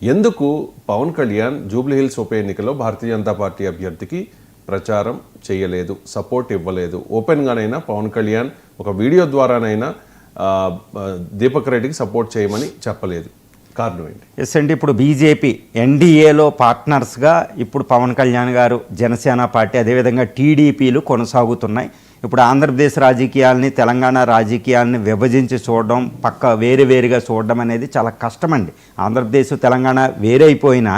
ఎందుకు పవన్ కళ్యాణ్ జూబ్లీహిల్స్ ఉప ఎన్నికలో భారతీయ జనతా పార్టీ అభ్యర్థికి ప్రచారం చేయలేదు, సపోర్ట్ ఇవ్వలేదు? ఓపెన్గానైనా పవన్ కళ్యాణ్ ఒక వీడియో ద్వారానైనా దీపక్ రెడ్డికి సపోర్ట్ చేయమని చెప్పలేదు. కారణం ఏంటి? ఎస్ అండి, ఇప్పుడు బీజేపీ ఎన్డీఏలో పార్ట్నర్స్గా ఇప్పుడు పవన్ కళ్యాణ్ గారు, జనసేన పార్టీ, అదేవిధంగా టీడీపీలు కొనసాగుతున్నాయి. ఇప్పుడు ఆంధ్రప్రదేశ్ రాజకీయాలని, తెలంగాణ రాజకీయాలని విభజించి చూడడం, వేరుగా చూడడం అనేది చాలా కష్టమండి. ఆంధ్రప్రదేశ్, తెలంగాణ వేరే అయిపోయినా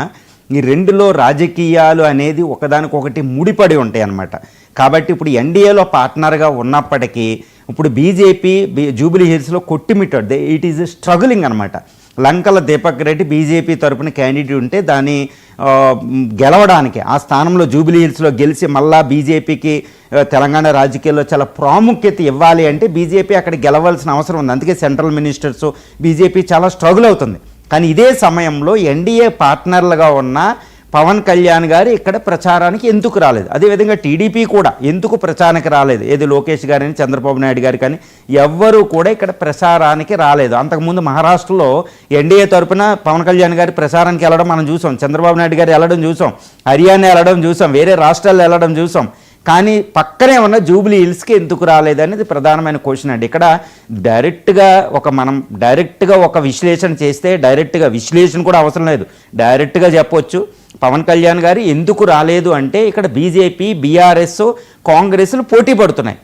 ఈ రెండులో రాజకీయాలు అనేది ఒకదానికొకటి ముడిపడి ఉంటాయి అన్నమాట. కాబట్టి ఇప్పుడు ఎన్డీఏలో పార్ట్నర్గా ఉన్నప్పటికీ ఇప్పుడు బీజేపీ జూబ్లీ హిల్స్లో కొట్టిమిట్టాడు. ఇట్ ఈజ్ స్ట్రగులింగ్ అనమాట. లంకల దీపక్ రెడ్డి బీజేపీ తరపున క్యాండిడేట్ ఉంటే దాన్ని గెలవడానికి, ఆ స్థానంలో జూబ్లీ హిల్స్లో గెలిచి మళ్ళా బీజేపీకి తెలంగాణ రాజకీయాల్లో చాలా ప్రాముఖ్యత ఇవ్వాలి అంటే బీజేపీ అక్కడ గెలవాల్సిన అవసరం ఉంది. అందుకే సెంట్రల్ మినిస్టర్స్ బీజేపీ చాలా స్ట్రగుల్ అవుతుంది. కానీ ఇదే సమయంలో ఎన్డీఏ పార్ట్నర్లుగా ఉన్న పవన్ కళ్యాణ్ గారు ఇక్కడ ప్రచారానికి ఎందుకు రాలేదు? అదేవిధంగా టీడీపీ కూడా ఎందుకు ప్రచారానికి రాలేదు? ఏది లోకేష్ గారని, చంద్రబాబు నాయుడు గారు కానీ ఎవ్వరూ కూడా ఇక్కడ ప్రచారానికి రాలేదు. అంతకుముందు మహారాష్ట్రలో ఎన్డీఏ తరపున పవన్ కళ్యాణ్ గారి ప్రచారానికి వెళ్ళడం మనం చూసాం, చంద్రబాబు నాయుడు గారు వెళ్ళడం చూసాం, హర్యానా వెళ్ళడం చూసాం, వేరే రాష్ట్రాల్లో వెళ్ళడం చూసాం. కానీ పక్కనే ఉన్న జూబ్లీ హిల్స్కి ఎందుకు రాలేదనేది ప్రధానమైన క్వశ్చన్ అండి. ఇక్కడ మనం డైరెక్ట్గా ఒక విశ్లేషణ చేస్తే, డైరెక్ట్గా విశ్లేషణ కూడా అవసరం లేదు, డైరెక్ట్గా చెప్పొచ్చు పవన్ కళ్యాణ్ గారు ఎందుకు రాలేదు అంటే ఇక్కడ బీజేపీ, బీఆర్ఎస్, కాంగ్రెస్లు పోటీ పడుతున్నాయి.